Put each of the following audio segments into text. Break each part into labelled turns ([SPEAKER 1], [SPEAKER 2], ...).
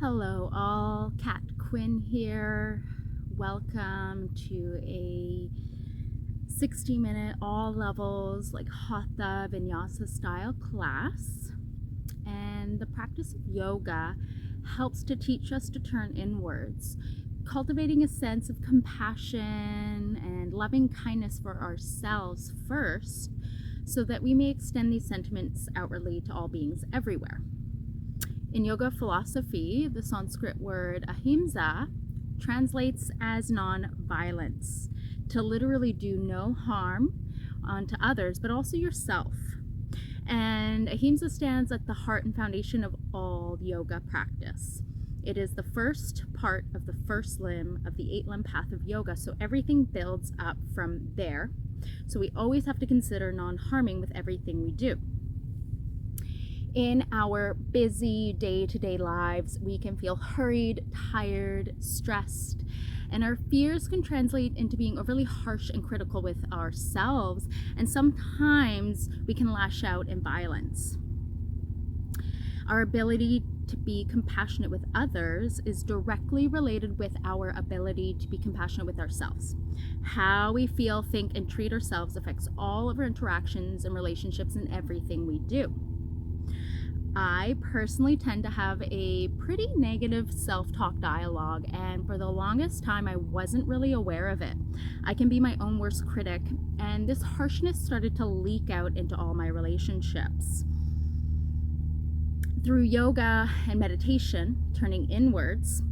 [SPEAKER 1] Hello all, Kat Quinn here. Welcome to a 60-minute all levels like Hatha Vinyasa style class. And the practice of yoga helps to teach us to turn inwards, cultivating a sense of compassion and loving kindness for ourselves first, so that we may extend these sentiments outwardly to all beings everywhere. In yoga philosophy, the Sanskrit word ahimsa translates as non-violence, to literally do no harm onto others, but also yourself. And ahimsa stands at the heart and foundation of all yoga practice. It is the first part of the first limb of the 8-limb path of yoga, so everything builds up from there. So we always have to consider non-harming with everything we do. In our busy day-to-day lives, we can feel hurried, tired, stressed, and our fears can translate into being overly harsh and critical with ourselves, and sometimes we can lash out in violence. Our ability to be compassionate with others is directly related with our ability to be compassionate with ourselves. How we feel, think, and treat ourselves affects all of our interactions and relationships and everything we do. I personally tend to have a pretty negative self-talk dialogue, and for the longest time I wasn't really aware of it. I can be my own worst critic, and this harshness started to leak out into all my relationships. Through yoga and meditation, turning inwards,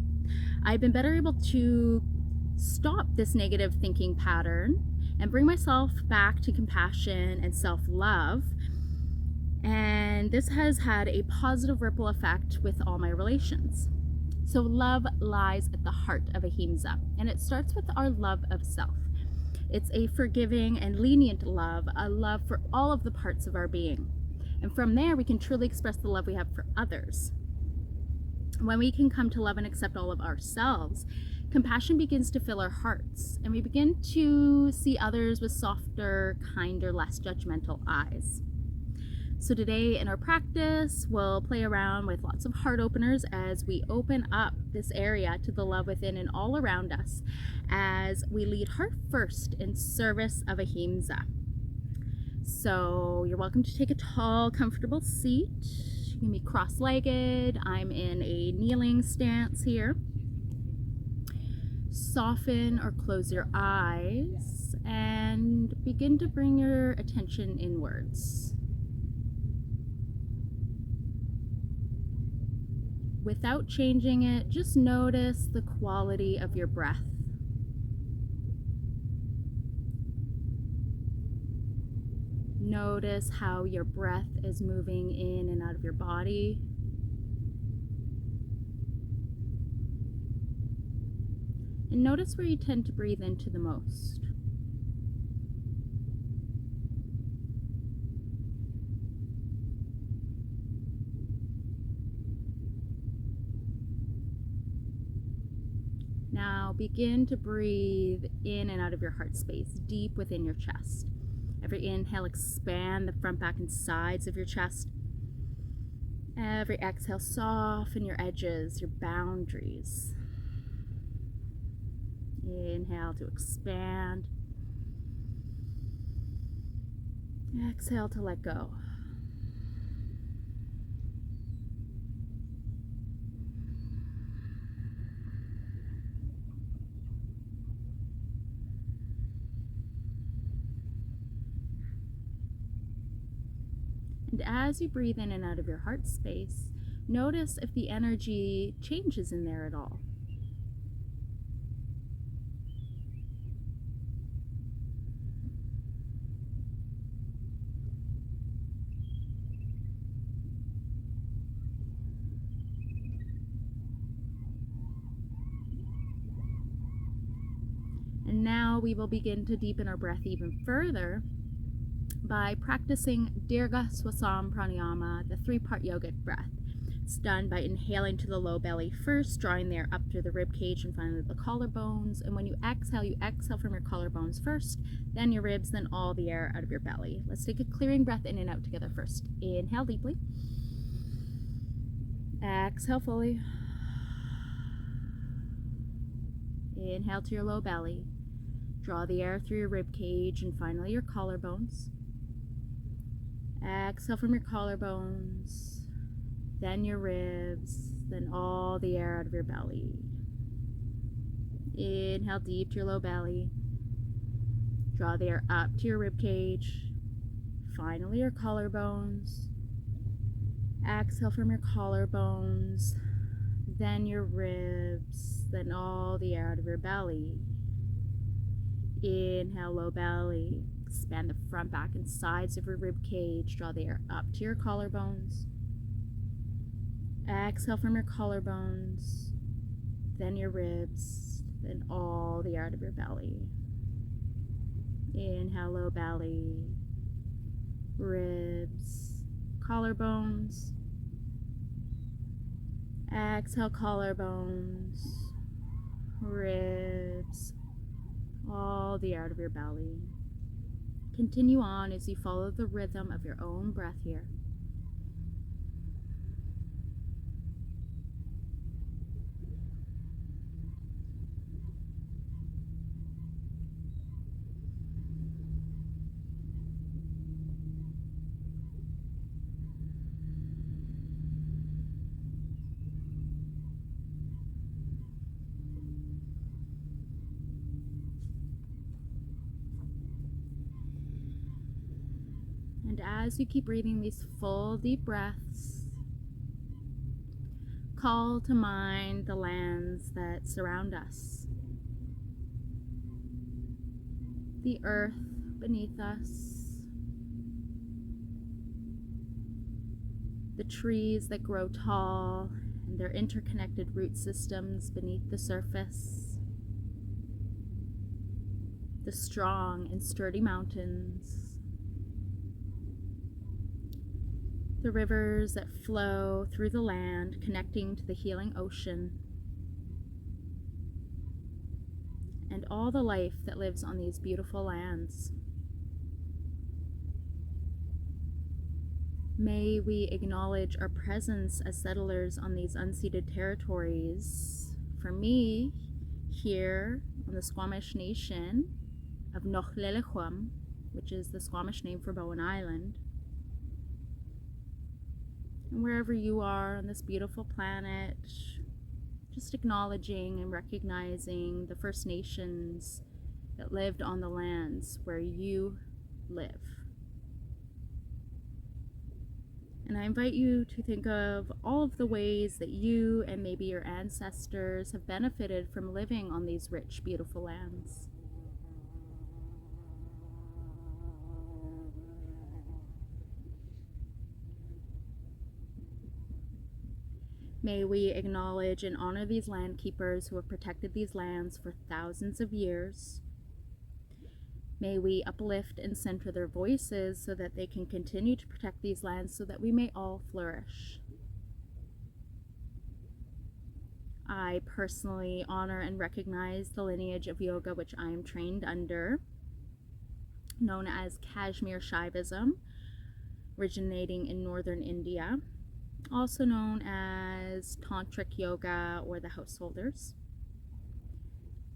[SPEAKER 1] I've been better able to stop this negative thinking pattern and bring myself back to compassion and self-love. And this has had a positive ripple effect with all my relations. So love lies at the heart of ahimsa, and it starts with our love of self. It's a forgiving and lenient love, a love for all of the parts of our being. And from there, we can truly express the love we have for others. When we can come to love and accept all of ourselves, compassion begins to fill our hearts, and we begin to see others with softer, kinder, less judgmental eyes. So today in our practice, we'll play around with lots of heart openers as we open up this area to the love within and all around us, as we lead heart first in service of ahimsa. So you're welcome to take a tall, comfortable seat. You can be cross-legged. I'm in a kneeling stance here. Soften or close your eyes and begin to bring your attention inwards. Without changing it, just notice the quality of your breath. Notice how your breath is moving in and out of your body. And notice where you tend to breathe into the most. Now begin to breathe in and out of your heart space, deep within your chest. Every inhale, expand the front, back, and sides of your chest. Every exhale, soften your edges, your boundaries. Inhale to expand. Exhale to let go. And as you breathe in and out of your heart space, notice if the energy changes in there at all. And now we will begin to deepen our breath even further by practicing Dirgha Swasam Pranayama, the 3-part yogic breath. It's done by inhaling to the low belly first, drawing the air up through the rib cage and finally the collarbones. And when you exhale from your collarbones first, then your ribs, then all the air out of your belly. Let's take a clearing breath in and out together first. Inhale deeply. Exhale fully. Inhale to your low belly. Draw the air through your rib cage and finally your collarbones. Exhale from your collarbones, then your ribs, then all the air out of your belly. Inhale deep to your low belly. Draw the air up to your rib cage. Finally your collarbones. Exhale from your collarbones, then your ribs, then all the air out of your belly. Inhale, low belly. Expand the front, back, and sides of your rib cage. Draw the air up to your collarbones. Exhale from your collarbones, then your ribs, then all the air out of your belly. Inhale, low belly, ribs, collarbones. Exhale, collarbones, ribs, all the air out of your belly. Continue on as you follow the rhythm of your own breath here. And as you keep breathing these full deep breaths, call to mind the lands that surround us. The earth beneath us, the trees that grow tall and their interconnected root systems beneath the surface, the strong and sturdy mountains, the rivers that flow through the land, connecting to the healing ocean, and all the life that lives on these beautiful lands. May we acknowledge our presence as settlers on these unceded territories. For me, here on the Squamish Nation of Nochlelechum, which is the Squamish name for Bowen Island, and wherever you are on this beautiful planet, just acknowledging and recognizing the First Nations that lived on the lands where you live. And I invite you to think of all of the ways that you and maybe your ancestors have benefited from living on these rich, beautiful lands. May we acknowledge and honor these land keepers who have protected these lands for thousands of years. May we uplift and center their voices so that they can continue to protect these lands so that we may all flourish. I personally honor and recognize the lineage of yoga which I am trained under, known as Kashmir Shaivism, originating in northern India, also known as Tantric Yoga or the Householders.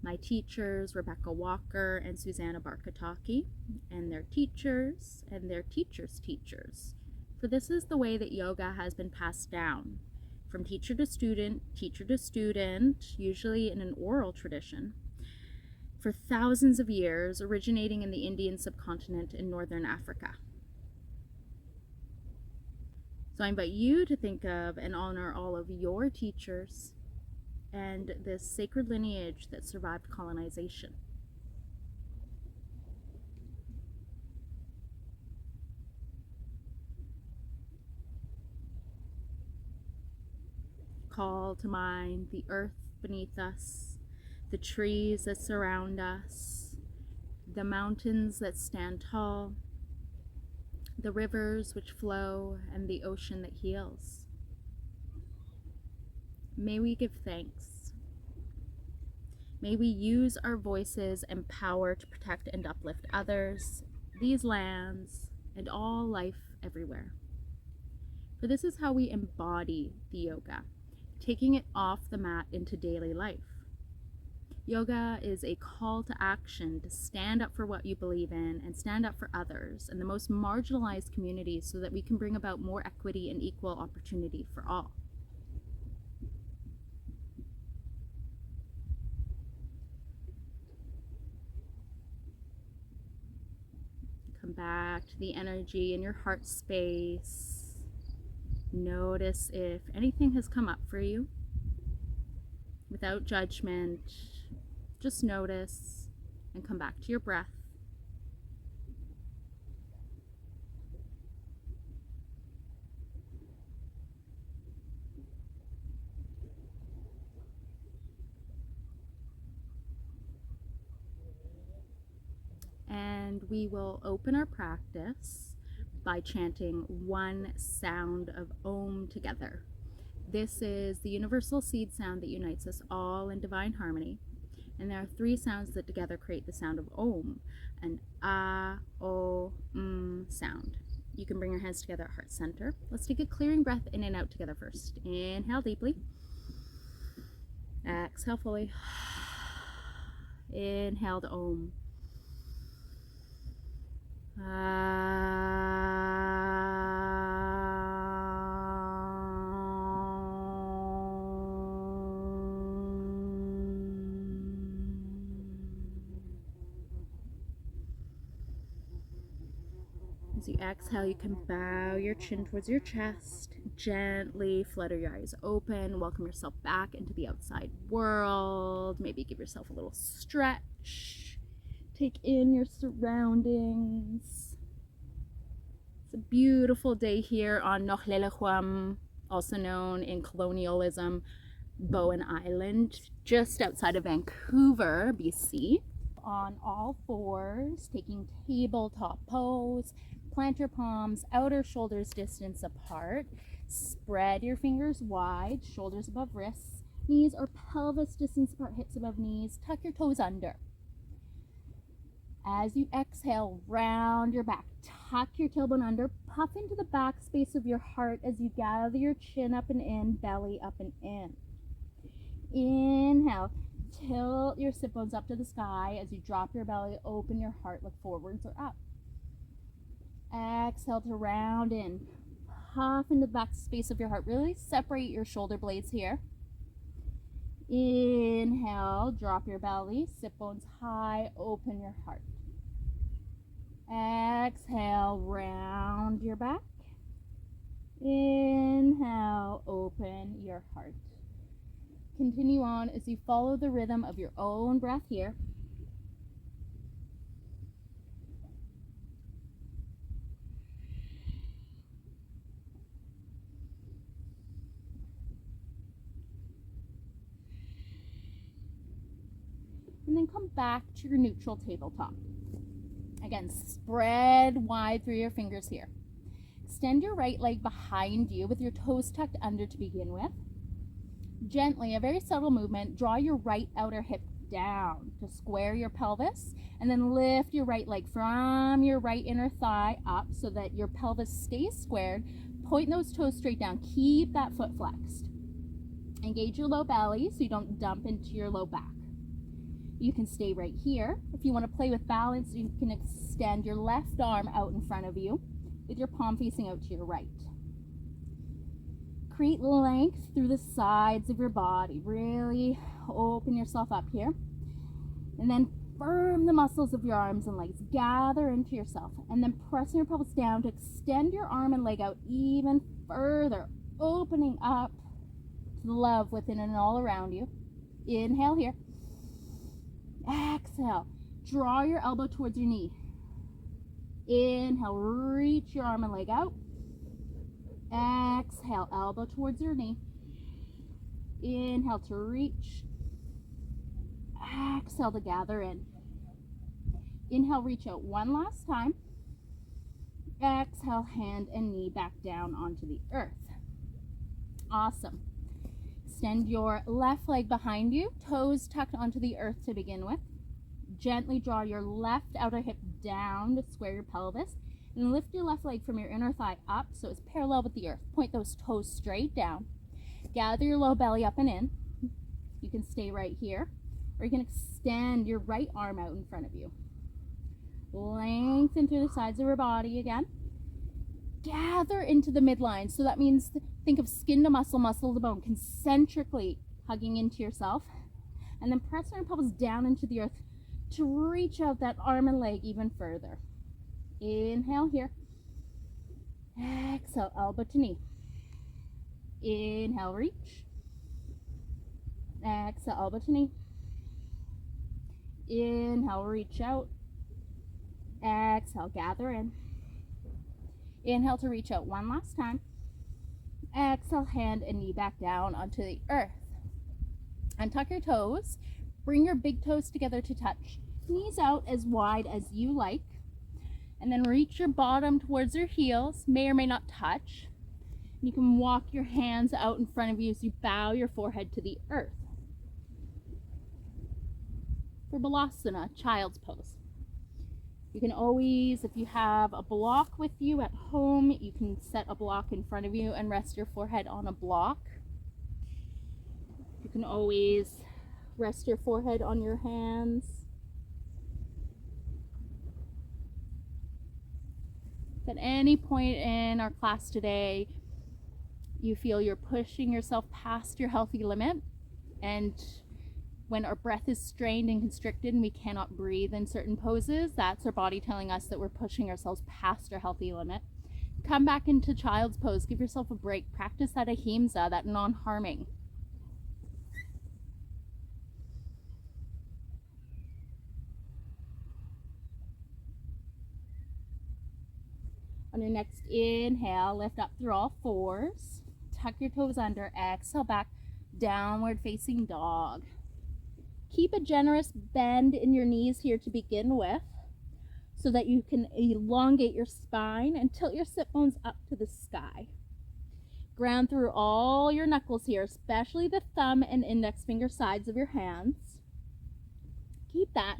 [SPEAKER 1] My teachers, Rebecca Walker and Susanna Barkataki, and their teachers and their teachers' teachers. For this is the way that yoga has been passed down from teacher to student, usually in an oral tradition, for thousands of years, originating in the Indian subcontinent in northern Africa. So I invite you to think of and honor all of your teachers and this sacred lineage that survived colonization. Call to mind the earth beneath us, the trees that surround us, the mountains that stand tall, the rivers which flow, and the ocean that heals. May we give thanks. May we use our voices and power to protect and uplift others, these lands, and all life everywhere. For this is how we embody the yoga, taking it off the mat into daily life. Yoga is a call to action to stand up for what you believe in and stand up for others and the most marginalized communities so that we can bring about more equity and equal opportunity for all. Come back to the energy in your heart space. Notice if anything has come up for you without judgment. Just notice and come back to your breath. And we will open our practice by chanting one sound of Om together. This is the universal seed sound that unites us all in divine harmony. And there are 3 sounds that together create the sound of Om, an A, O, sound. You can bring your hands together at heart center. Let's take a clearing breath in and out together first. Inhale deeply. Exhale fully. Inhale to Om. As you exhale, you can bow your chin towards your chest, gently flutter your eyes open, welcome yourself back into the outside world, maybe give yourself a little stretch, take in your surroundings. It's a beautiful day here on Nohlelehuam, also known in colonialism, Bowen Island, just outside of Vancouver, BC. On all fours, taking tabletop pose. Plant your palms outer shoulders distance apart. Spread your fingers wide, shoulders above wrists. Knees or pelvis distance apart, hips above knees. Tuck your toes under. As you exhale, round your back. Tuck your tailbone under. Puff into the back space of your heart as you gather your chin up and in, belly up and in. Inhale. Tilt your sit bones up to the sky. As you drop your belly, open your heart, look forwards or up. Exhale to round in. Puff into the back space of your heart. Really separate your shoulder blades here. Inhale, drop your belly, sit bones high, open your heart. Exhale, round your back. Inhale, open your heart. Continue on as you follow the rhythm of your own breath here. And then come back to your neutral tabletop. Again, spread wide through your fingers here. Extend your right leg behind you with your toes tucked under to begin with. Gently, a very subtle movement, draw your right outer hip down to square your pelvis, and then lift your right leg from your right inner thigh up so that your pelvis stays squared. Point those toes straight down. Keep that foot flexed. Engage your low belly so you don't dump into your low back. You can stay right here. If you want to play with balance, you can extend your left arm out in front of you with your palm facing out to your right. Create length through the sides of your body. Really open yourself up here. And then firm the muscles of your arms and legs. Gather into yourself. And then pressing your pelvis down to extend your arm and leg out even further. Opening up to the love within and all around you. Inhale here. Exhale. Draw your elbow towards your knee. Inhale. Reach your arm and leg out. Exhale, elbow towards your knee. Inhale to reach. Exhale to gather in. Inhale, reach out one last time. Exhale, hand and knee back down onto the earth. Awesome. Extend your left leg behind you, toes tucked onto the earth to begin with. Gently draw your left outer hip down to square your pelvis. And lift your left leg from your inner thigh up so it's parallel with the earth. Point those toes straight down. Gather your low belly up and in. You can stay right here. Or you can extend your right arm out in front of you. Lengthen through the sides of your body again. Gather into the midline. So that means think of skin to muscle, muscle to bone, concentrically hugging into yourself. And then press your pelvis down into the earth to reach out that arm and leg even further. Inhale here. Exhale, elbow to knee. Inhale, reach. Exhale, elbow to knee. Inhale, reach out. Exhale, gather in. Inhale to reach out one last time. Exhale, hand and knee back down onto the earth. Untuck your toes. Bring your big toes together to touch. Knees out as wide as you like. And then reach your bottom towards your heels. May or may not touch. You can walk your hands out in front of you as you bow your forehead to the earth. For Balasana, child's pose. You can always, if you have a block with you at home, you can set a block in front of you and rest your forehead on a block. You can always rest your forehead on your hands. If at any point in our class today, you feel you're pushing yourself past your healthy limit, and when our breath is strained and constricted and we cannot breathe in certain poses, that's our body telling us that we're pushing ourselves past our healthy limit. Come back into child's pose. Give yourself a break. Practice that ahimsa, that non-harming. On your next inhale, lift up through all fours. Tuck your toes under. Exhale back. Downward facing dog. Keep a generous bend in your knees here to begin with, so that you can elongate your spine and tilt your sit bones up to the sky. Ground through all your knuckles here, especially the thumb and index finger sides of your hands. Keep that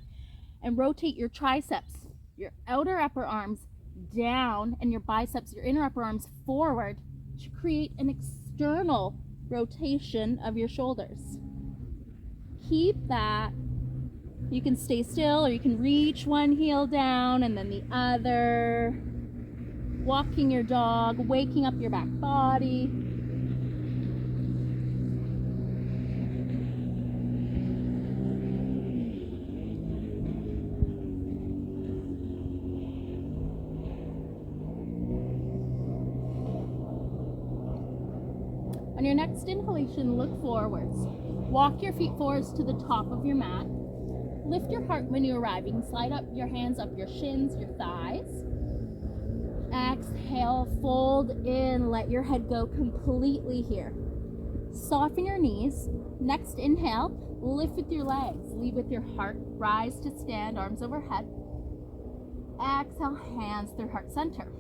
[SPEAKER 1] and rotate your triceps, your outer upper arms down, and your biceps, your inner upper arms forward to create an external rotation of your shoulders. Keep that. You can stay still, or you can reach one heel down and then the other. Walking your dog, waking up your back body. On your next inhalation, look forwards. Walk your feet forwards to the top of your mat. Lift your heart when you arrive. You can slide up your hands up your shins, your thighs. Exhale, fold in, let your head go completely here. Soften your knees. Next inhale, lift with your legs. Lead with your heart. Rise to stand, arms overhead. Exhale, hands through heart center.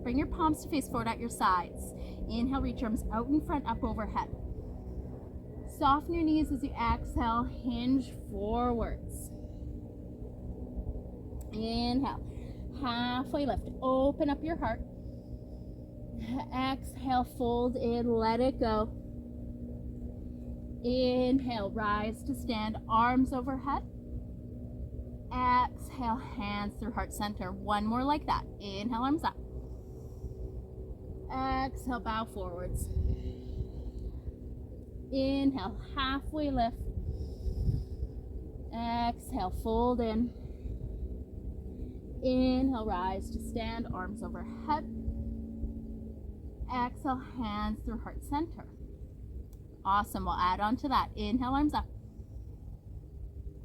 [SPEAKER 1] Bring your palms to face forward at your sides. Inhale, reach arms out in front, up overhead. Soften your knees as you exhale, hinge forwards. Inhale, halfway lift, open up your heart. Exhale, fold in, let it go. Inhale, rise to stand, arms overhead. Exhale, hands through heart center. One more like that. Inhale, arms up. Exhale, bow forwards. Inhale, halfway lift. Exhale, fold in. Inhale, rise to stand, arms overhead. Exhale, hands through heart center. Awesome, we'll add on to that. Inhale, arms up.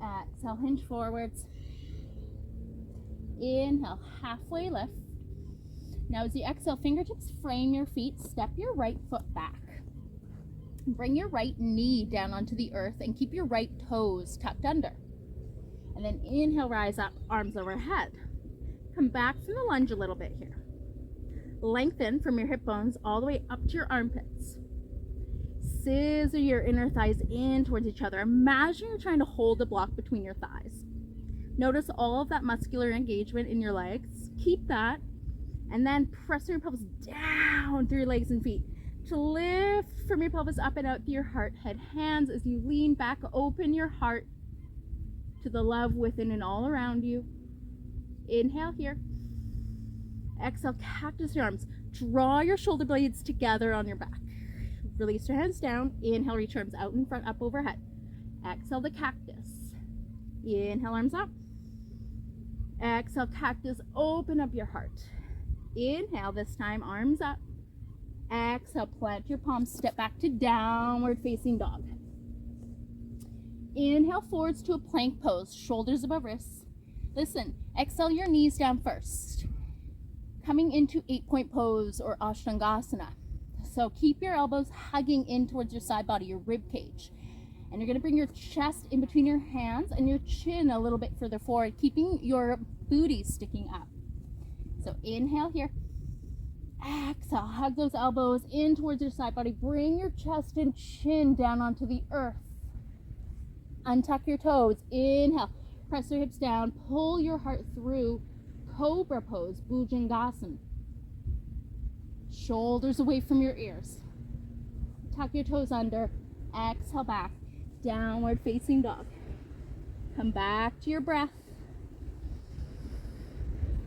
[SPEAKER 1] Exhale, hinge forwards. Inhale, halfway lift. Now as you exhale, fingertips frame your feet. Step your right foot back. Bring your right knee down onto the earth and keep your right toes tucked under. And then inhale, rise up, arms overhead. Come back from the lunge a little bit here. Lengthen from your hip bones all the way up to your armpits. Scissor your inner thighs in towards each other. Imagine you're trying to hold a block between your thighs. Notice all of that muscular engagement in your legs. Keep that. And then press your pelvis down through your legs and feet to lift from your pelvis up and out through your heart, head, hands. As you lean back, open your heart to the love within and all around you. Inhale here. Exhale, cactus your arms. Draw your shoulder blades together on your back. Release your hands down. Inhale, reach your arms out in front, up overhead. Exhale the cactus. Inhale, arms up. Exhale, cactus, open up your heart. Inhale, this time, arms up. Exhale, plant your palms, step back to downward facing dog. Inhale, forwards to a plank pose, shoulders above wrists. Listen, exhale your knees down first. Coming into 8-point pose or Ashtangasana. So keep your elbows hugging in towards your side body, your rib cage. And you're gonna bring your chest in between your hands and your chin a little bit further forward, keeping your booty sticking up. So inhale here. Exhale, hug those elbows in towards your side body. Bring your chest and chin down onto the earth. Untuck your toes. Inhale, press your hips down. Pull your heart through. Cobra pose, Bhujangasana. Shoulders away from your ears. Tuck your toes under. Exhale back. Downward facing dog. Come back to your breath.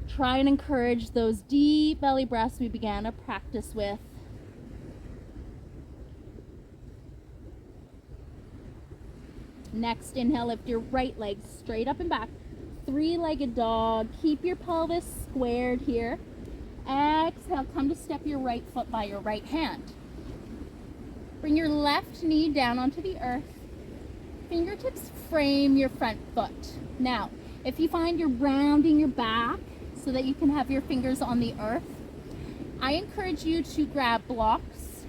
[SPEAKER 1] Try and encourage those deep belly breaths we began to practice with. Next, inhale, lift your right leg straight up and back. Three-legged dog. Keep your pelvis squared here. Exhale, come to step your right foot by your right hand. Bring your left knee down onto the earth. Fingertips frame your front foot. Now, if you find you're rounding your back so that you can have your fingers on the earth, I encourage you to grab blocks,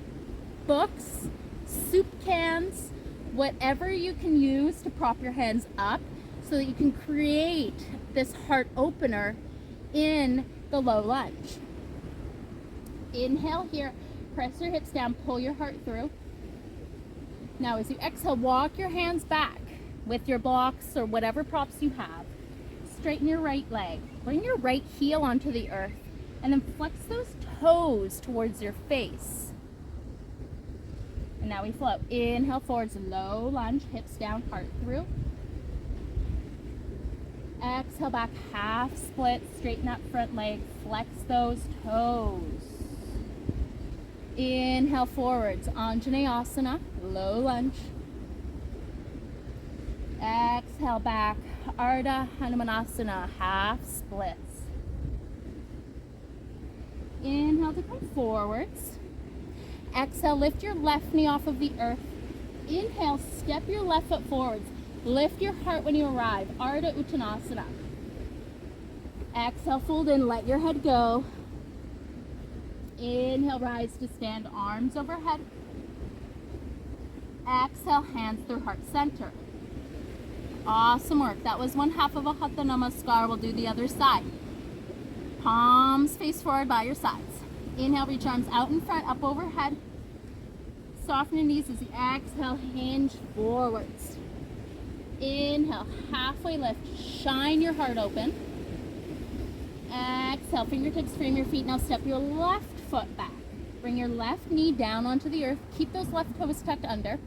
[SPEAKER 1] books, soup cans, whatever you can use to prop your hands up so that you can create this heart opener in the low lunge. Inhale here, press your hips down, pull your heart through. Now as you exhale, walk your hands back with your blocks or whatever props you have. Straighten your right leg, bring your right heel onto the earth, and then flex those toes towards your face. And now we float. Inhale forwards, low lunge, hips down, heart through. Exhale back, half split, straighten up front leg, flex those toes. Inhale forwards, Anjaneyasana, low lunge. Exhale back, Ardha Hanumanasana, half splits. Inhale to come forwards. Exhale, lift your left knee off of the earth. Inhale, step your left foot forwards. Lift your heart when you arrive, Ardha Uttanasana. Exhale, fold in, let your head go. Inhale, rise to stand, arms overhead. Exhale, hands through heart center. Awesome work. That was one half of a Hatha Namaskar. We'll do the other side. Palms face forward by your sides. Inhale, reach arms out in front, up overhead. Soften your knees as you exhale, hinge forwards. Inhale, halfway lift, shine your heart open. Exhale, fingertips frame your feet. Now step your left foot back. Bring your left knee down onto the earth. Keep those left toes tucked under.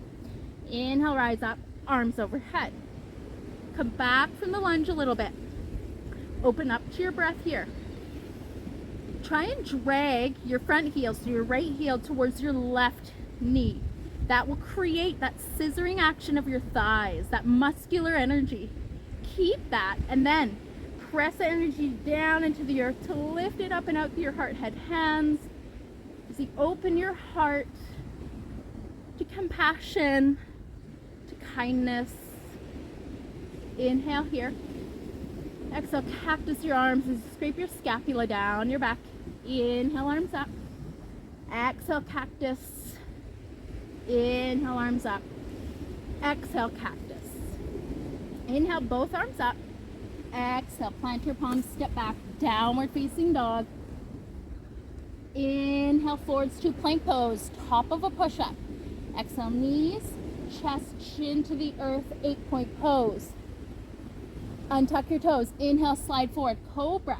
[SPEAKER 1] Inhale, rise up, arms overhead. Come back from the lunge a little bit. Open up to your breath here. Try and drag your front heel, so your right heel towards your left knee. That will create that scissoring action of your thighs, that muscular energy. Keep that, and then press the energy down into the earth to lift it up and out through your heart, head, hands. As you open your heart to compassion, to kindness. Inhale here. Exhale, cactus your arms as you scrape your scapula down your back. Inhale, arms up. Exhale, cactus. Inhale, arms up. Exhale, cactus. Inhale, both arms up. Exhale, plant your palms, step back, downward facing dog. Inhale, forwards to plank pose, top of a push-up. Exhale, knees, chest, chin to the earth, 8-point pose. Untuck your toes. Inhale, slide forward, cobra.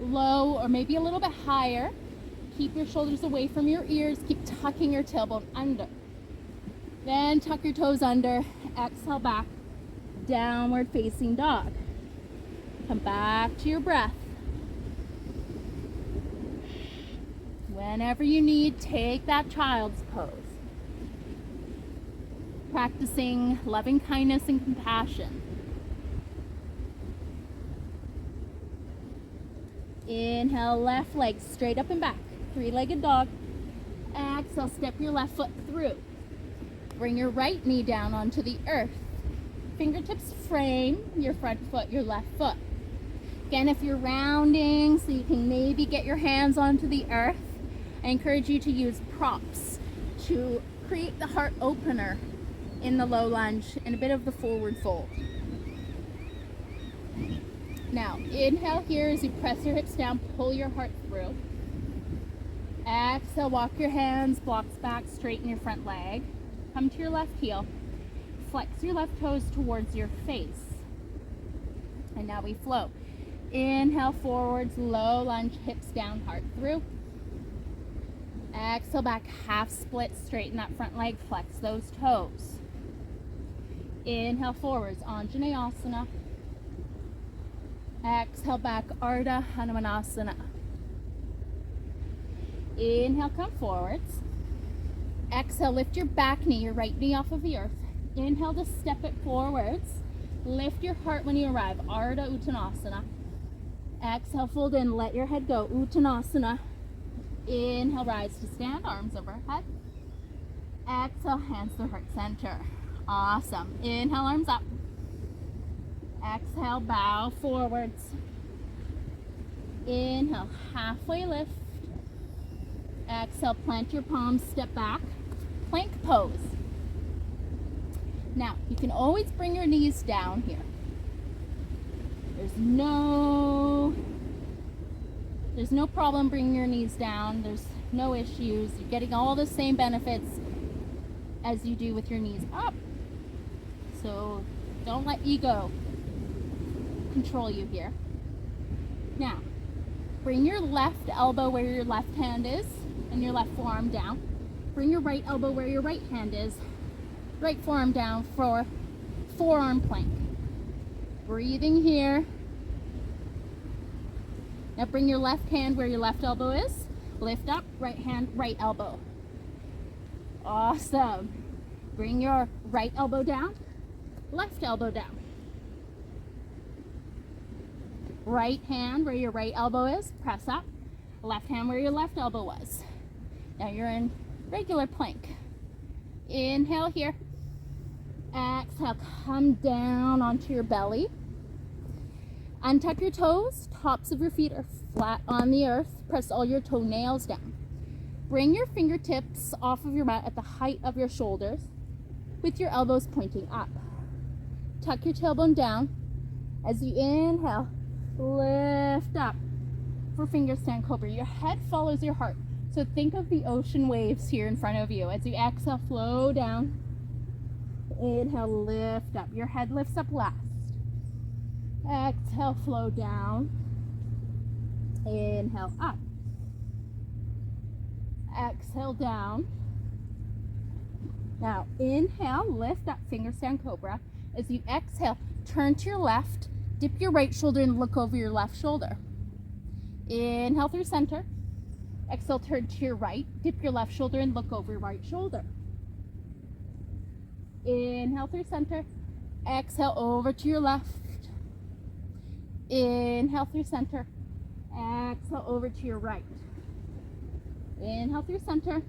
[SPEAKER 1] Low or maybe a little bit higher. Keep your shoulders away from your ears. Keep tucking your tailbone under. Then tuck your toes under. Exhale back. Downward facing dog. Come back to your breath. Whenever you need, take that child's pose. Practicing loving kindness and compassion. Inhale, left leg straight up and back. Three-legged dog. Exhale, step your left foot through. Bring your right knee down onto the earth. Fingertips frame your front foot, your left foot. Again, if you're rounding so you can maybe get your hands onto the earth, I encourage you to use props to create the heart opener in the low lunge and a bit of the forward fold. Now, inhale here as you press your hips down, pull your heart through. Exhale, walk your hands, blocks back, straighten your front leg. Come to your left heel. Flex your left toes towards your face. And now we flow. Inhale, forwards, low lunge, hips down, heart through. Exhale, back, half split, straighten that front leg, flex those toes. Inhale, forwards, Anjaneyasana. Exhale, back, Ardha Hanumanasana. Inhale, come forwards. Exhale, lift your back knee, your right knee off of the earth. Inhale to step it forwards. Lift your heart when you arrive, Ardha Uttanasana. Exhale, fold in, let your head go, Uttanasana. Inhale, rise to stand, arms overhead. Exhale, hands to heart center. Awesome. Inhale, arms up. Exhale, bow forwards. Inhale, halfway lift. Exhale, plant your palms, step back. Plank pose. Now, you can always bring your knees down here. There's no problem bringing your knees down. There's no issues. You're getting all the same benefits as you do with your knees up. So don't let ego control you here. Now, bring your left elbow where your left hand is and your left forearm down. Bring your right elbow where your right hand is. Right forearm down for forearm plank. Breathing here. Now bring your left hand where your left elbow is. Lift up, right hand, right elbow. Awesome. Bring your right elbow down, left elbow down. Right hand where your right elbow is, press up. Left hand where your left elbow was. Now you're in regular plank. Inhale here. Exhale, come down onto your belly. Untuck your toes. Tops of your feet are flat on the earth. Press all your toenails down. Bring your fingertips off of your mat at the height of your shoulders with your elbows pointing up. Tuck your tailbone down. As you inhale, lift up for finger stand cobra. Your head follows your heart. So think of the ocean waves here in front of you. As you exhale, flow down. Inhale, lift up. Your head lifts up last. Exhale, flow down. Inhale, up. Exhale, down. Now, inhale, lift up, finger stand cobra. As you exhale, turn to your left, dip your right shoulder and look over your left shoulder. Inhale through center. Exhale, turn to your right, dip your left shoulder and look over your right shoulder. Inhale through center. Exhale over to your left. Inhale through center. Exhale over to your right. Inhale through center.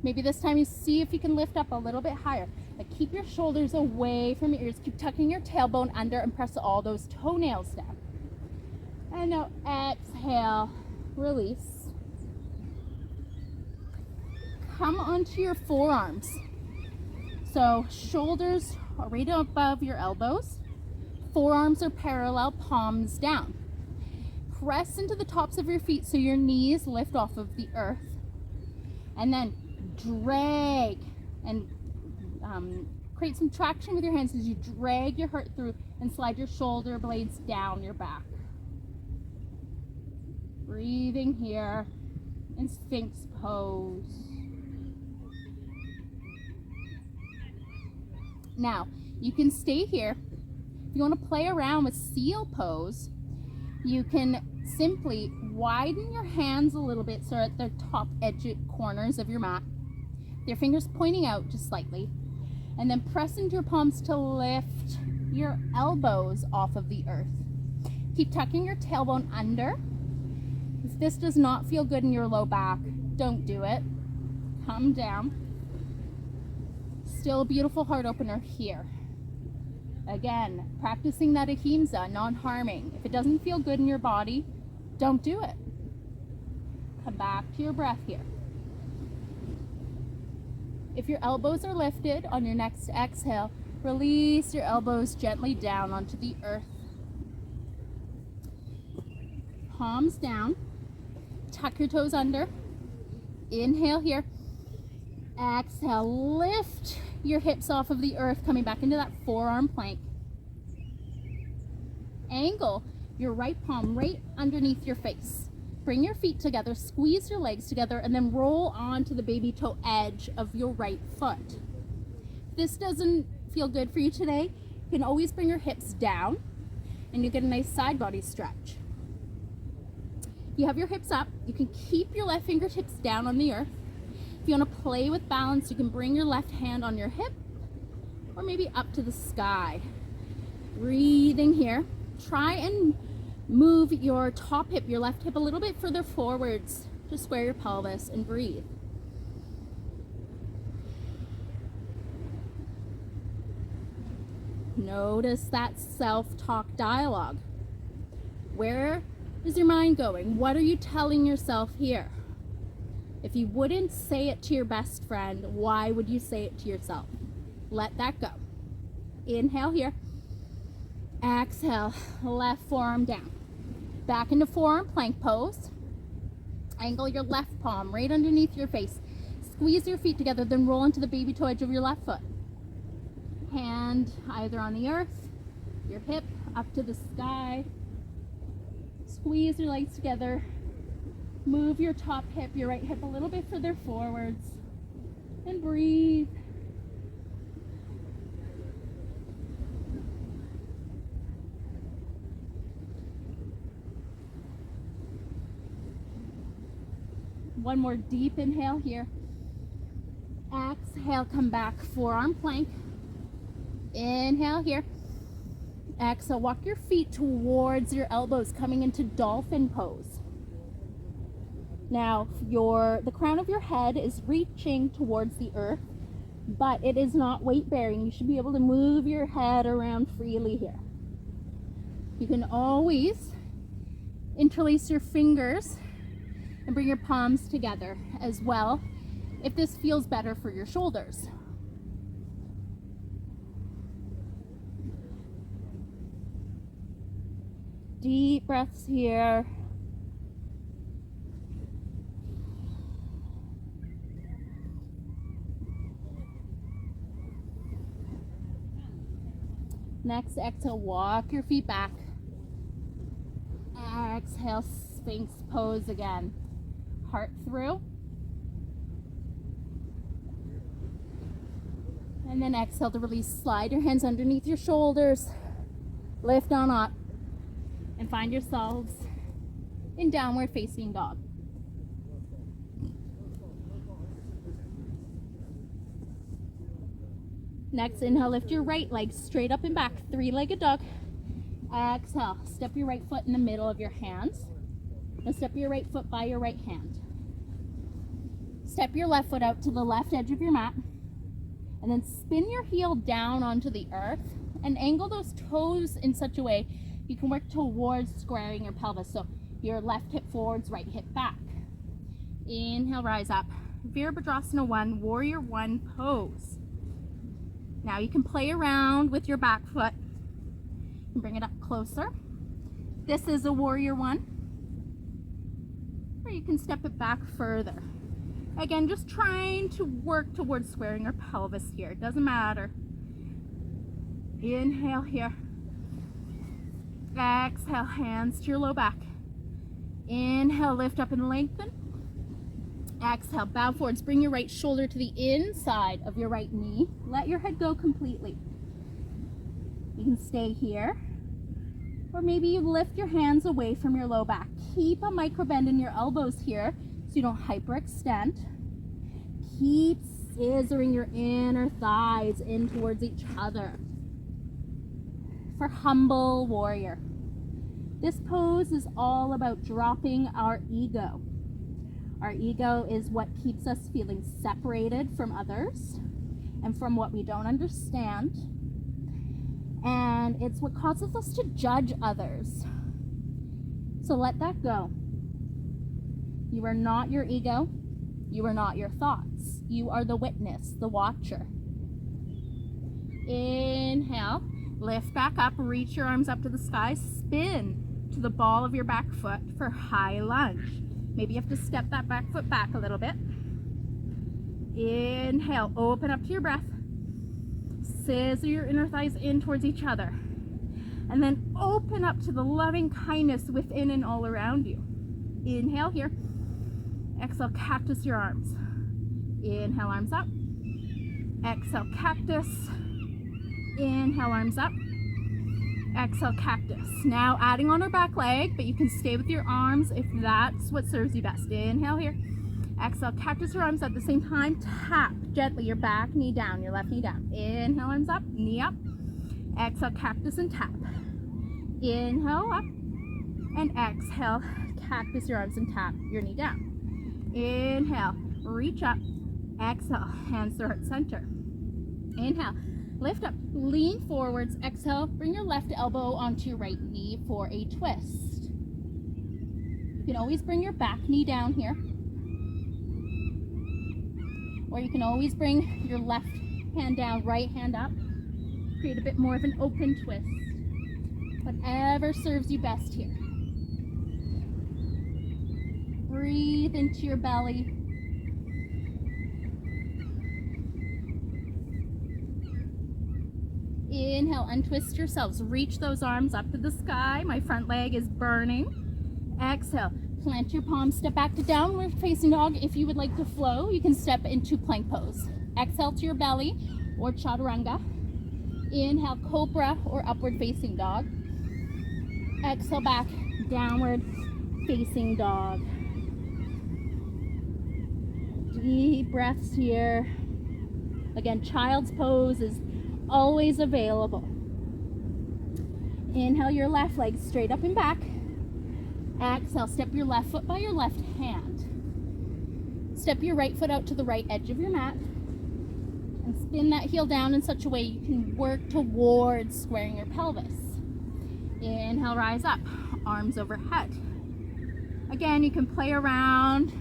[SPEAKER 1] Maybe this time you see if you can lift up a little bit higher. But keep your shoulders away from your ears. Keep tucking your tailbone under and press all those toenails down. And now exhale, release. Come onto your forearms. So shoulders are right above your elbows. Forearms are parallel, palms down. Press into the tops of your feet so your knees lift off of the earth. And then drag and create some traction with your hands as you drag your heart through and slide your shoulder blades down your back. Breathing here. in Sphinx pose. Now, you can stay here. If you want to play around with seal pose, you can simply widen your hands a little bit so at the top edge corners of your mat. Your fingers pointing out just slightly. And then press into your palms to lift your elbows off of the earth. Keep tucking your tailbone under. If this does not feel good in your low back, don't do it. Come down. Still a beautiful heart opener here. Again, practicing that ahimsa, non-harming. If it doesn't feel good in your body, don't do it. Come back to your breath here. If your elbows are lifted on your next exhale, release your elbows gently down onto the earth. Palms down. Tuck your toes under. Inhale here. Exhale, lift your hips off of the earth, coming back into that forearm plank. Angle your right palm right underneath your face. Bring your feet together, squeeze your legs together, and then roll onto the baby toe edge of your right foot. If this doesn't feel good for you today, you can always bring your hips down and you get a nice side body stretch. You have your hips up, you can keep your left fingertips down on the earth. If you want to play with balance, you can bring your left hand on your hip or maybe up to the sky. Breathing here. Try and move your top hip, your left hip, a little bit further forwards to square your pelvis and breathe. Notice that self-talk dialogue. Where is your mind going? What are you telling yourself here? If you wouldn't say it to your best friend, why would you say it to yourself? Let that go. Inhale here. Exhale, left forearm down. Back into forearm plank pose. Angle your left palm right underneath your face. Squeeze your feet together, then roll into the baby toe edge of your left foot. Hand either on the earth, your hip up to the sky. Squeeze your legs together. Move your top hip, your right hip a little bit further forwards. And breathe. One more deep inhale here. Exhale, come back, forearm plank. Inhale here. Exhale, walk your feet towards your elbows, coming into dolphin pose. Now, the crown of your head is reaching towards the earth, but it is not weight bearing. You should be able to move your head around freely here. You can always interlace your fingers and bring your palms together as well if this feels better for your shoulders. Deep breaths here. Next, exhale, walk your feet back. Exhale, Sphinx pose again. Heart through. And then exhale to release. Slide your hands underneath your shoulders. Lift on up. And find yourselves in downward facing dog. Next, inhale, lift your right leg straight up and back, three-legged dog. Exhale, step your right foot in the middle of your hands. Now step your right foot by your right hand. Step your left foot out to the left edge of your mat. And then spin your heel down onto the earth and angle those toes in such a way you can work towards squaring your pelvis. So your left hip forwards, right hip back. Inhale, rise up. Virabhadrasana 1, Warrior 1 pose. Now you can play around with your back foot and bring it up closer. This is a Warrior 1. Or you can step it back further. Again, just trying to work towards squaring your pelvis here. It doesn't matter. Inhale here. Exhale, hands to your low back. Inhale, lift up and lengthen. Exhale, bow forwards. Bring your right shoulder to the inside of your right knee. Let your head go completely. You can stay here. Or maybe you lift your hands away from your low back. Keep a micro bend in your elbows here so you don't hyperextend. Keep scissoring your inner thighs in towards each other. For humble warrior. This pose is all about dropping our ego. Our ego is what keeps us feeling separated from others and from what we don't understand. And it's what causes us to judge others. So let that go. You are not your ego. You are not your thoughts. You are the witness, the watcher. Inhale, lift back up, reach your arms up to the sky, spin to the ball of your back foot for high lunge. Maybe you have to step that back foot back a little bit. Inhale, open up to your breath. Scissor your inner thighs in towards each other. And then open up to the loving kindness within and all around you. Inhale here. Exhale, cactus your arms. Inhale, arms up. Exhale, cactus. Inhale, arms up. Exhale, cactus. Now adding on our back leg, but you can stay with your arms if that's what serves you best. Inhale here. Exhale, cactus your arms at the same time. Tap gently your back knee down, your left knee down. Inhale, arms up, knee up. Exhale, cactus and tap. Inhale, up. And exhale, cactus your arms and tap your knee down. Inhale, reach up. Exhale, hands to heart center. Inhale, lift up, lean forwards. Exhale, bring your left elbow onto your right knee for a twist. You can always bring your back knee down here. Or you can always bring your left hand down, right hand up. Create a bit more of an open twist. Whatever serves you best here. Breathe into your belly. Inhale, untwist yourselves. Reach those arms up to the sky. My front leg is burning. Exhale, plant your palms, step back to downward facing dog. If you would like to flow, you can step into plank pose. Exhale to your belly or chaturanga. Inhale, cobra or upward facing dog. Exhale back, downward facing dog. Deep breaths here. Again, child's pose is always available. Inhale your left leg straight up and back. Exhale, step your left foot by your left hand. Step your right foot out to the right edge of your mat. And spin that heel down in such a way you can work towards squaring your pelvis. Inhale, rise up, arms overhead. Again, you can play around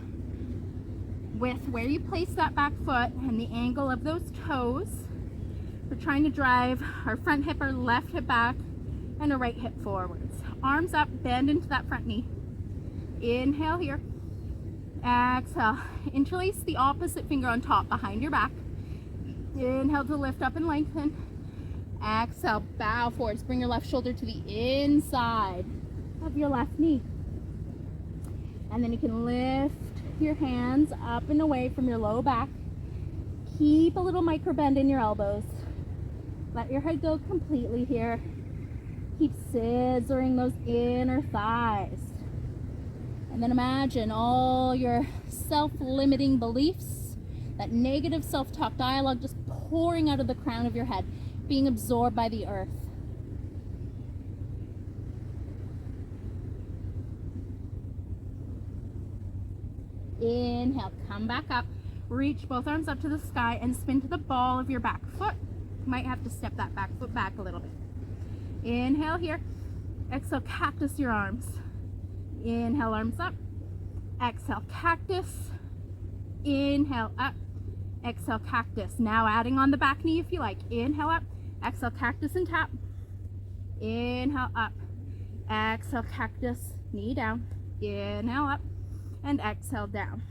[SPEAKER 1] with where you place that back foot and the angle of those toes. We're trying to drive our front hip, our left hip back, and a right hip forwards. Arms up, bend into that front knee. Inhale here. Exhale, interlace the opposite finger on top behind your back. Inhale to lift up and lengthen. Exhale, bow forwards. Bring your left shoulder to the inside of your left knee. And then you can lift your hands up and away from your low back. Keep a little micro bend in your elbows. Let your head go completely here. Keep scissoring those inner thighs. And then imagine all your self-limiting beliefs, that negative self-talk dialogue just pouring out of the crown of your head, being absorbed by the earth. Inhale, come back up. Reach both arms up to the sky and spin to the ball of your back foot. You might have to step that back foot back a little bit. Inhale here. Exhale, cactus your arms. Inhale, arms up. Exhale, cactus. Inhale, up. Exhale, cactus. Now adding on the back knee if you like. Inhale, up. Exhale, cactus and tap. Inhale, up. Exhale, cactus. Knee down. Inhale, up. And exhale, down.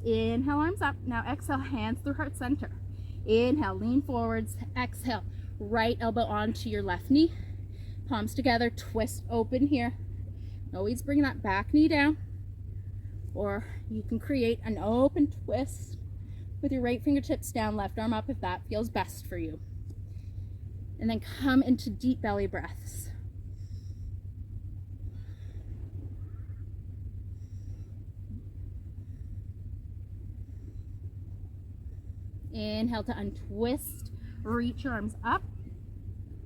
[SPEAKER 1] Inhale, arms up. Now exhale, hands through heart center. Inhale, lean forwards. Exhale, right elbow onto your left knee. Palms together, twist open here. Always bring that back knee down. Or you can create an open twist with your right fingertips down, left arm up if that feels best for you. And then come into deep belly breaths. Inhale to untwist, reach your arms up.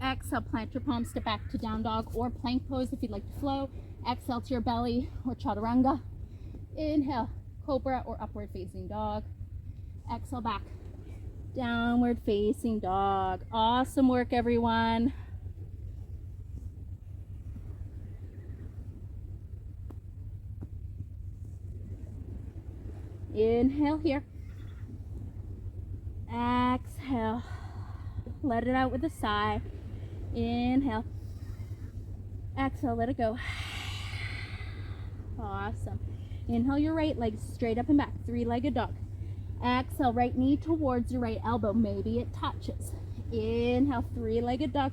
[SPEAKER 1] Exhale, plant your palms, step back to down dog or plank pose if you'd like to flow. Exhale to your belly or chaturanga. Inhale, cobra or upward facing dog. Exhale back, downward facing dog. Awesome work, everyone. Inhale here. Exhale. Let it out with a sigh. Inhale. Exhale, let it go. Awesome. Inhale your right leg straight up and back, three-legged dog. Exhale, right knee towards your right elbow. Maybe it touches. Inhale, three-legged dog.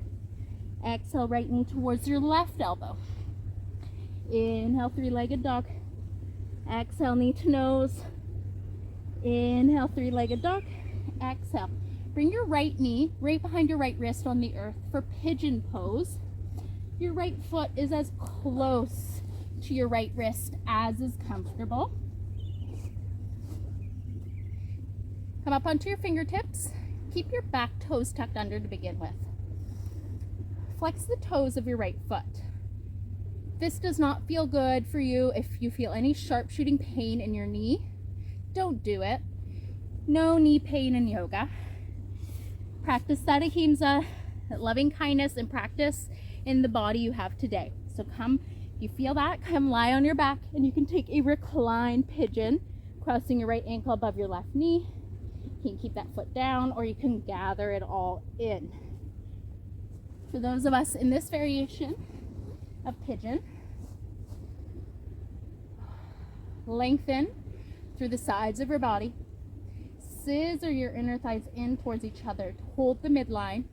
[SPEAKER 1] Exhale, right knee towards your left elbow. Inhale, three-legged dog. Exhale, knee to nose. Inhale, three-legged dog. Exhale. Bring your right knee right behind your right wrist on the earth for pigeon pose. Your right foot is as close to your right wrist as is comfortable. Come up onto your fingertips. Keep your back toes tucked under to begin with. Flex the toes of your right foot. This does not feel good for you. If you feel any sharp shooting pain in your knee, don't do it. No knee pain in yoga. Practice that Ahimsa, that loving kindness, and practice in the body you have today. So come, if you feel that, come lie on your back, and you can take a reclined pigeon, crossing your right ankle above your left knee. You can keep that foot down, or you can gather it all in. For those of us in this variation of pigeon, lengthen through the sides of your body. Scissor your inner thighs in towards each other to hold the midline,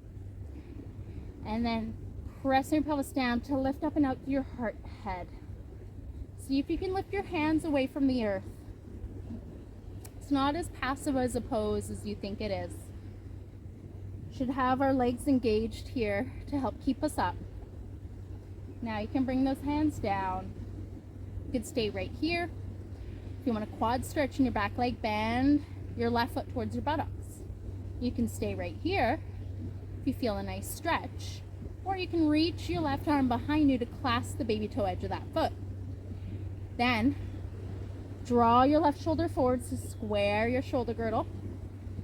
[SPEAKER 1] and then press your pelvis down to lift up and out through your heart head. See if you can lift your hands away from the earth. It's not as passive as a pose as you think it is. Should have our legs engaged here to help keep us up. Now you can bring those hands down. You can stay right here. If you want a quad stretch in your back leg, bend your left foot towards your buttocks. You can stay right here if you feel a nice stretch, or you can reach your left arm behind you to clasp the baby toe edge of that foot. Then draw your left shoulder forward to square your shoulder girdle,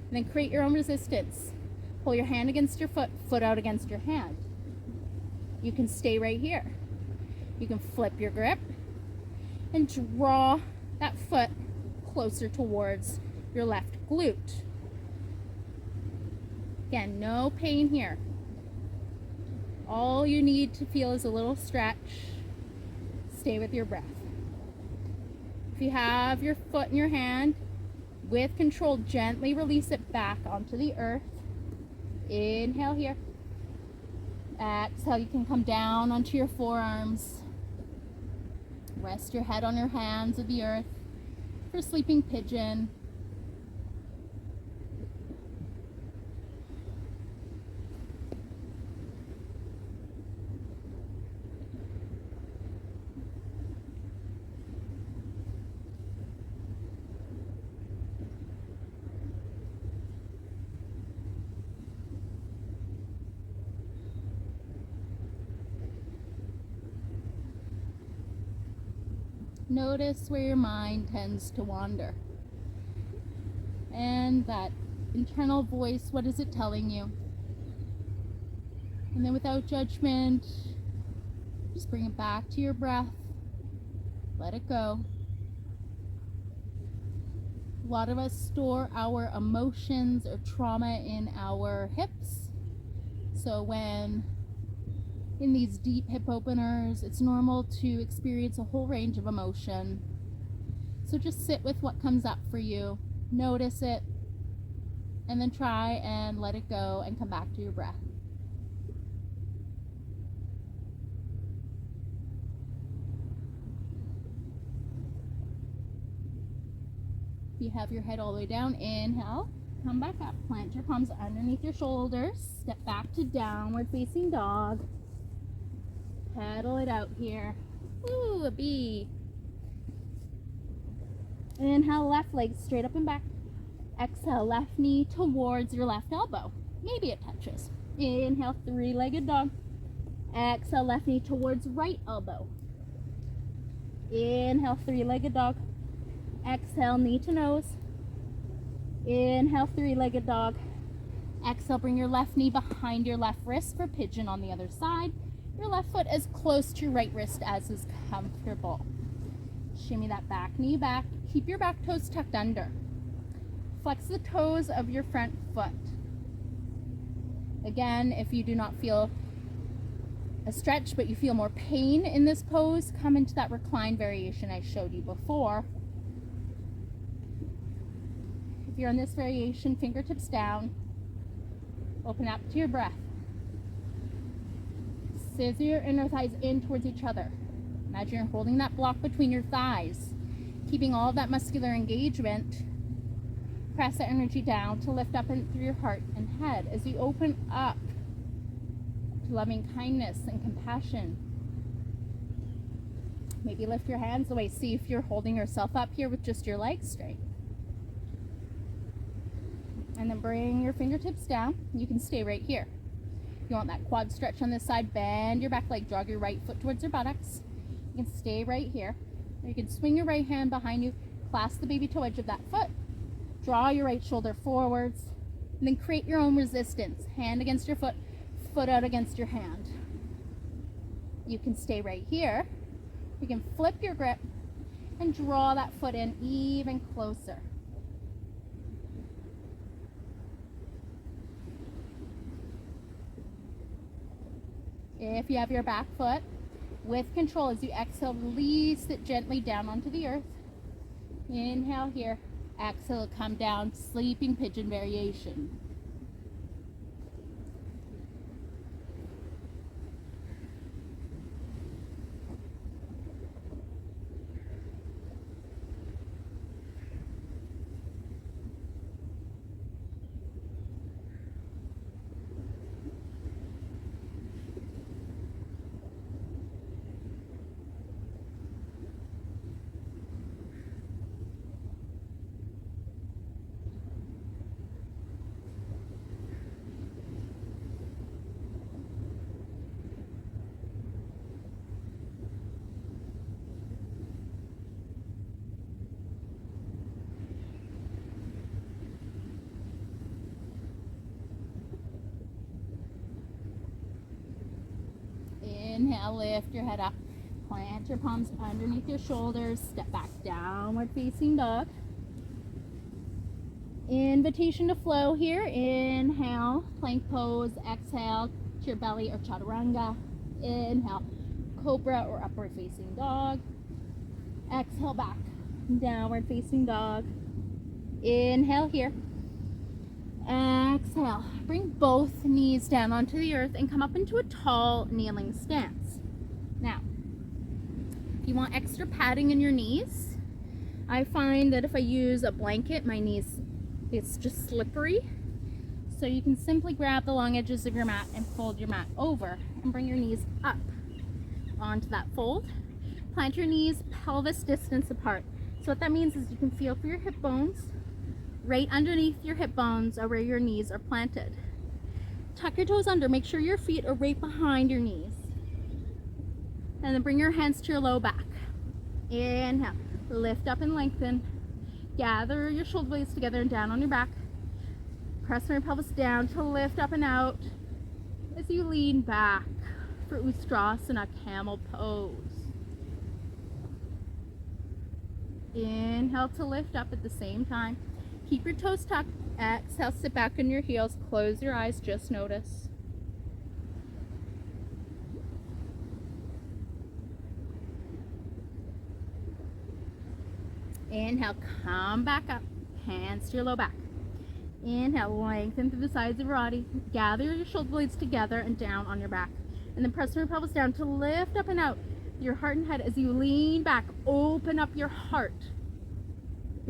[SPEAKER 1] and then create your own resistance. Pull your hand against your foot, foot out against your hand. You can stay right here. You can flip your grip and draw that foot closer towards your left glute. Again, no pain here. All you need to feel is a little stretch. Stay with your breath. If you have your foot in your hand, with control, gently release it back onto the earth. Inhale here. Exhale, you can come down onto your forearms. Rest your head on your hands of the earth for sleeping pigeon. Notice where your mind tends to wander. And that internal voice, what is it telling you? And then without judgment, just bring it back to your breath. Let it go. A lot of us store our emotions or trauma in our hips. So when in these deep hip openers, it's normal to experience a whole range of emotion. So just sit with what comes up for you, notice it, and then try and let it go and come back to your breath. If you have your head all the way down, inhale, come back up, plant your palms underneath your shoulders, step back to downward facing dog. Pedal it out here. Ooh, a bee. Inhale, left leg straight up and back. Exhale, left knee towards your left elbow. Maybe it touches. Inhale, three-legged dog. Exhale, left knee towards right elbow. Inhale, three-legged dog. Exhale, knee to nose. Inhale, three-legged dog. Exhale, bring your left knee behind your left wrist for pigeon on the other side. Your left foot as close to your right wrist as is comfortable. Shimmy that back knee back. Keep your back toes tucked under. Flex the toes of your front foot. Again, if you do not feel a stretch, but you feel more pain in this pose, come into that recline variation I showed you before. If you're in this variation, fingertips down, open up to your breath. Scissor your inner thighs in towards each other. Imagine you're holding that block between your thighs, keeping all of that muscular engagement. Press that energy down to lift up and through your heart and head as you open up to loving kindness and compassion. Maybe lift your hands away. See if you're holding yourself up here with just your legs straight. And then bring your fingertips down. You can stay right here. You want that quad stretch on this side, bend your back leg, jog your right foot towards your buttocks. You can stay right here. Or you can swing your right hand behind you, clasp the baby toe edge of that foot, draw your right shoulder forwards, and then create your own resistance. Hand against your foot, foot out against your hand. You can stay right here. You can flip your grip and draw that foot in even closer. If you have your back foot, with control as you exhale, release it gently down onto the earth. Inhale here. Exhale, come down, sleeping pigeon variation. Inhale, lift your head up. Plant your palms underneath your shoulders. Step back, downward facing dog. Invitation to flow here. Inhale, plank pose. Exhale to your belly or chaturanga. Inhale, cobra or upward facing dog. Exhale, back, downward facing dog. Inhale here. Exhale, bring both knees down onto the earth and come up into a tall kneeling stance. Now, if you want extra padding in your knees, I find that if I use a blanket, my knees, it's just slippery. So you can simply grab the long edges of your mat and fold your mat over and bring your knees up onto that fold. Plant your knees pelvis distance apart. So what that means is you can feel for your hip bones. Right underneath your hip bones are where your knees are planted. Tuck your toes under. Make sure your feet are right behind your knees. And then bring your hands to your low back. Inhale. Lift up and lengthen. Gather your shoulder blades together and down on your back. Press your pelvis down to lift up and out as you lean back for Ustrasana, camel pose. Inhale to lift up at the same time. Keep your toes tucked. Exhale, sit back on your heels. Close your eyes, just notice. Inhale, come back up. Hands to your low back. Inhale, lengthen through the sides of your body. Gather your shoulder blades together and down on your back. And then press your pelvis down to lift up and out your heart and head as you lean back. Open up your heart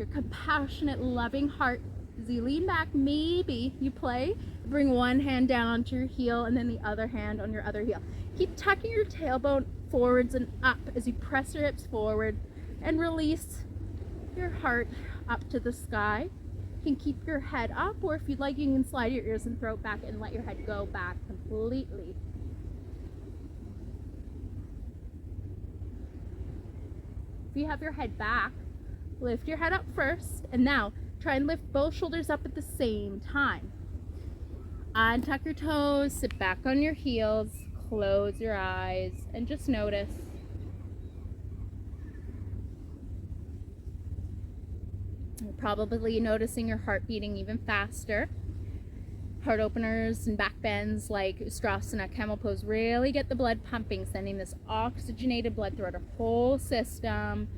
[SPEAKER 1] your compassionate, loving heart. As you lean back, maybe you play, bring one hand down onto your heel and then the other hand on your other heel. Keep tucking your tailbone forwards and up as you press your hips forward and release your heart up to the sky. You can keep your head up, or if you'd like, you can slide your ears and throat back and let your head go back completely. If you have your head back, lift your head up first, and now try and lift both shoulders up at the same time. Untuck your toes, sit back on your heels, close your eyes, and just notice. You're probably noticing your heart beating even faster. Heart openers and back bends like Ustrasana, camel pose, really get the blood pumping, sending this oxygenated blood throughout our whole system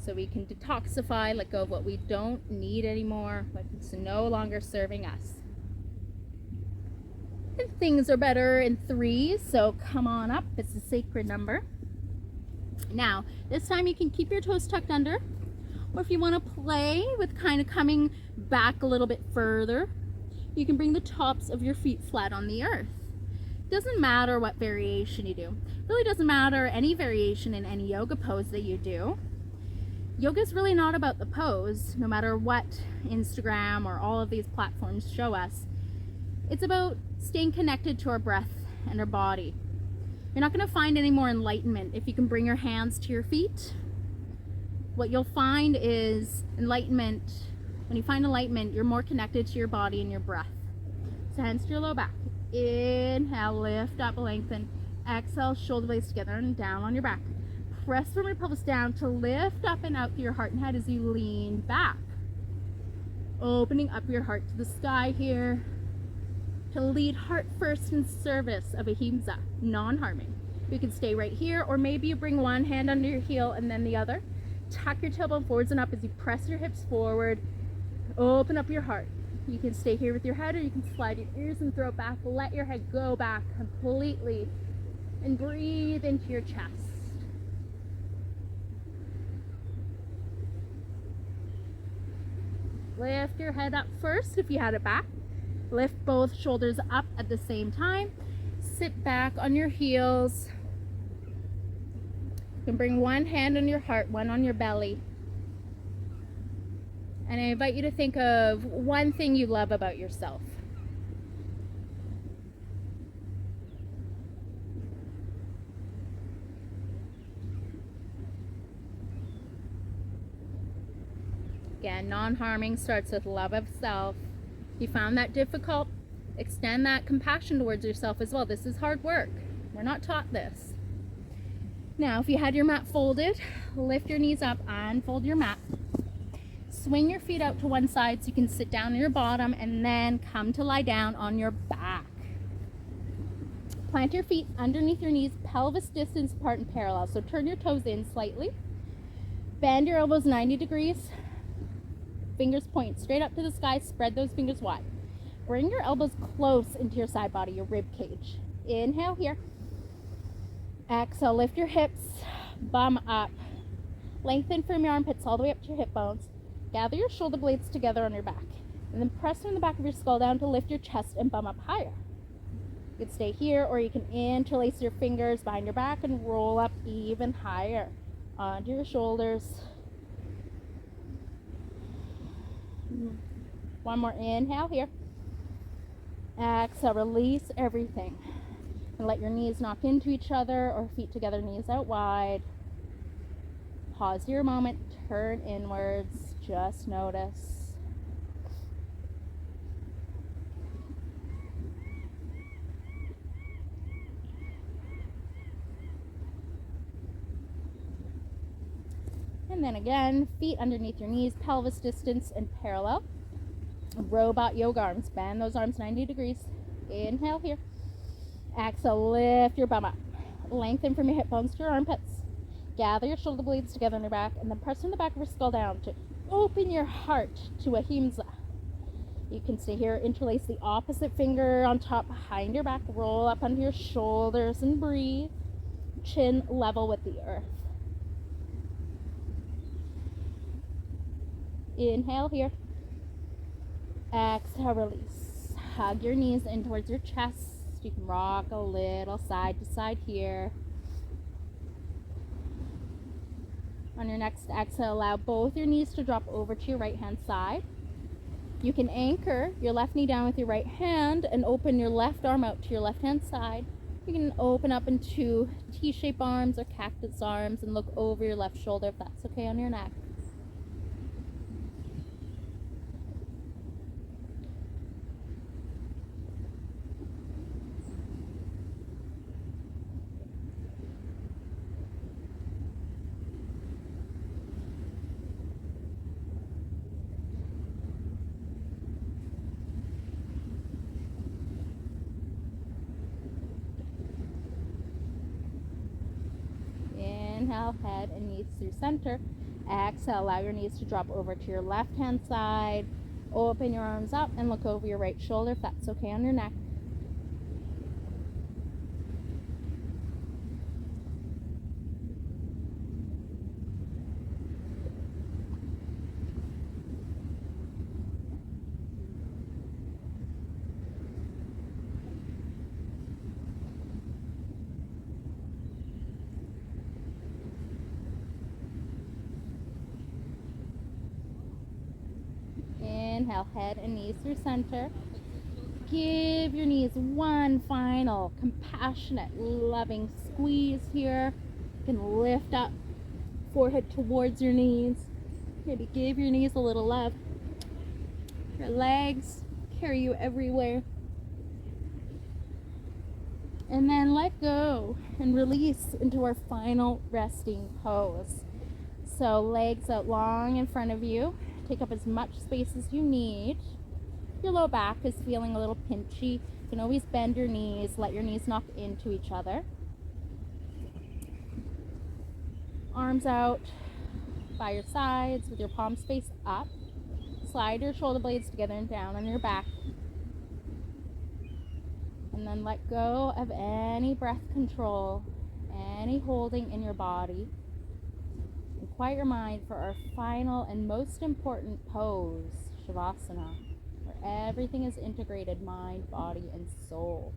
[SPEAKER 1] so we can detoxify, let go of what we don't need anymore, like it's no longer serving us. And things are better in 3, so come on up. It's a sacred number. Now, this time you can keep your toes tucked under, or if you want to play with kind of coming back a little bit further, you can bring the tops of your feet flat on the earth. Doesn't matter what variation you do. It really doesn't matter any variation in any yoga pose that you do. Yoga is really not about the pose, no matter what Instagram or all of these platforms show us. It's about staying connected to our breath and our body. You're not going to find any more enlightenment if you can bring your hands to your feet. What you'll find is enlightenment. When you find enlightenment, you're more connected to your body and your breath. So hands to your low back. Inhale, lift up, lengthen. Exhale, shoulder blades together and down on your back. Press from your pelvis down to lift up and out through your heart and head as you lean back. Opening up your heart to the sky here. To lead heart first in service of Ahimsa, non-harming. You can stay right here, or maybe you bring one hand under your heel and then the other. Tuck your tailbone forwards and up as you press your hips forward. Open up your heart. You can stay here with your head, or you can slide your ears and throat back. Let your head go back completely and breathe into your chest. Lift your head up first if you had it back. Lift both shoulders up at the same time. Sit back on your heels. You can bring one hand on your heart, one on your belly. And I invite you to think of one thing you love about yourself. Again, non-harming starts with love of self. If you found that difficult, extend that compassion towards yourself as well. This is hard work. We're not taught this. Now, if you had your mat folded, lift your knees up, unfold your mat. Swing your feet out to one side so you can sit down on your bottom, and then come to lie down on your back. Plant your feet underneath your knees, pelvis distance apart and parallel. So turn your toes in slightly. Bend your elbows 90 degrees. Fingers point straight up to the sky. Spread those fingers wide. Bring your elbows close into your side body, your rib cage. Inhale here. Exhale, lift your hips, bum up. Lengthen from your armpits all the way up to your hip bones. Gather your shoulder blades together on your back. And then press from the back of your skull down to lift your chest and bum up higher. You can stay here, or you can interlace your fingers behind your back and roll up even higher onto your shoulders. One more inhale here. Exhale, release everything. And let your knees knock into each other, or feet together, knees out wide. Pause your moment, turn inwards, just notice. And then again, feet underneath your knees, pelvis distance and parallel. Robot yoga arms, bend those arms 90 degrees. Inhale here. Exhale, lift your bum up. Lengthen from your hip bones to your armpits. Gather your shoulder blades together on your back, and then press from the back of your skull down to open your heart to Ahimsa. You can stay here, interlace the opposite finger on top behind your back, roll up onto your shoulders and breathe. Chin level with the earth. Inhale here. Exhale, release. Hug your knees in towards your chest. You can rock a little side to side here. On your next exhale, allow both your knees to drop over to your right hand side. You can anchor your left knee down with your right hand and open your left arm out to your left hand side. You can open up into T-shaped arms or cactus arms and look over your left shoulder if that's okay on your neck. Inhale, head and knees through center. Exhale, allow your knees to drop over to your left hand side. Open your arms up and look over your right shoulder if that's okay on your neck. Inhale, head and knees through center. Give your knees one final compassionate, loving squeeze here. You can lift up, forehead towards your knees. Maybe give your knees a little love. Your legs carry you everywhere. And then let go and release into our final resting pose. So legs out long in front of you. Take up as much space as you need. Your low back is feeling a little pinchy. You can always bend your knees, let your knees knock into each other. Arms out by your sides with your palms face up. Slide your shoulder blades together and down on your back. And then let go of any breath control, any holding in your body. And quiet your mind for our final and most important pose, Shavasana, where everything is integrated, mind, body, and soul.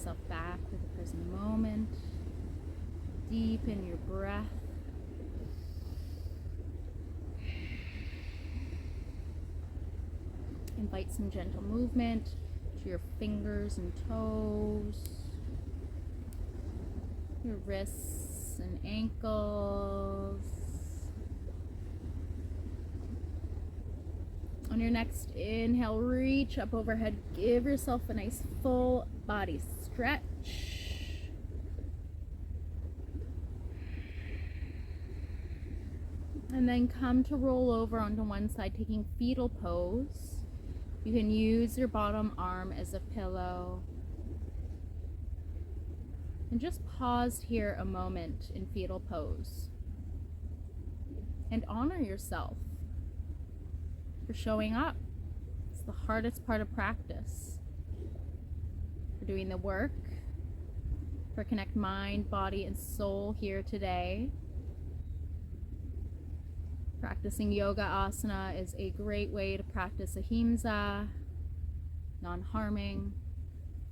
[SPEAKER 1] yourself back to the present moment. Deepen your breath. Invite some gentle movement to your fingers and toes, your wrists and ankles. On your next inhale, reach up overhead. Give yourself a nice full body stretch. And then come to roll over onto one side, taking fetal pose. You can use your bottom arm as a pillow. And just pause here a moment in fetal pose. And honor yourself for showing up. It's the hardest part of practice. For doing the work, for connect mind, body, and soul here today. Practicing yoga asana is a great way to practice ahimsa, non-harming.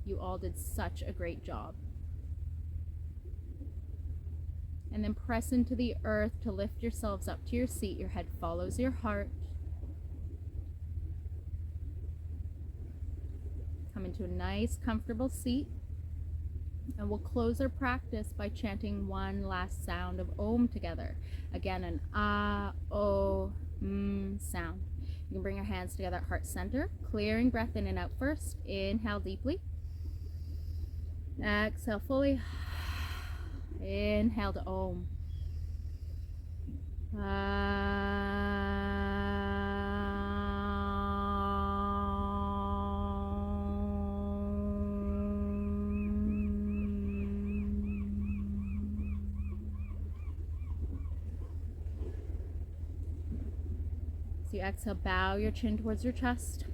[SPEAKER 1] You all did such a great job. And then press into the earth to lift yourselves up to your seat. Your head follows your heart. Come into a nice, comfortable seat. And we'll close our practice by chanting one last sound of Om together. Again, an Ah, O, sound. You can bring your hands together at heart center, clearing breath in and out first. Inhale deeply. Exhale fully. Inhale to Om. So you exhale, bow your chin towards your chest.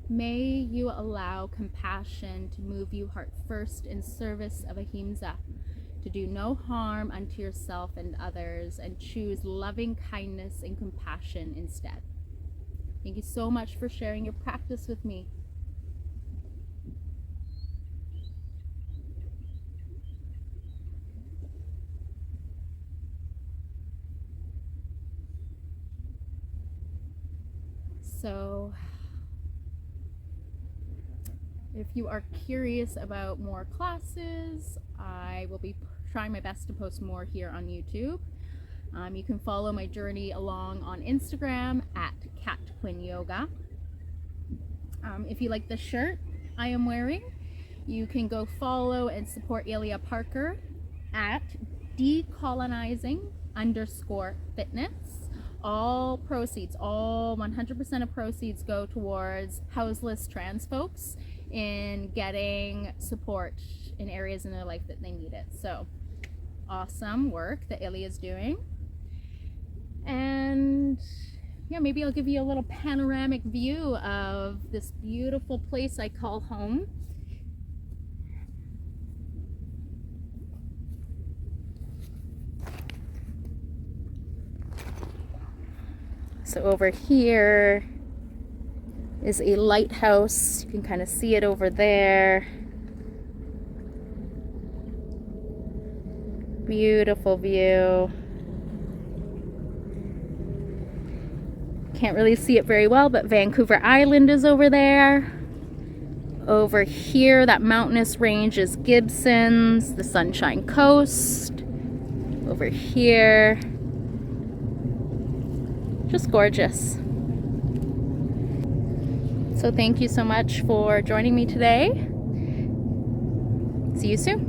[SPEAKER 1] May you allow compassion to move you heart first in service of ahimsa, to do no harm unto yourself and others, and choose loving kindness and compassion instead. Thank you so much for sharing your practice with me. So, if you are curious about more classes, I will be trying my best to post more here on YouTube. You can follow my journey along on Instagram at catquinnyoga. If you like the shirt I am wearing, you can go follow and support Ilya Parker at decolonizing_fitness. All proceeds, all 100% of proceeds go towards houseless trans folks in getting support in areas in their life that they need it. So awesome work that Ilya is doing. And yeah, maybe I'll give you a little panoramic view of this beautiful place I call home. So over here is a lighthouse. You can kind of see it over there. Beautiful view. Can't really see it very well, but Vancouver Island is over there. Over here, that mountainous range is Gibson's, the Sunshine Coast. Over here. Just gorgeous. So thank you so much for joining me today. See you soon.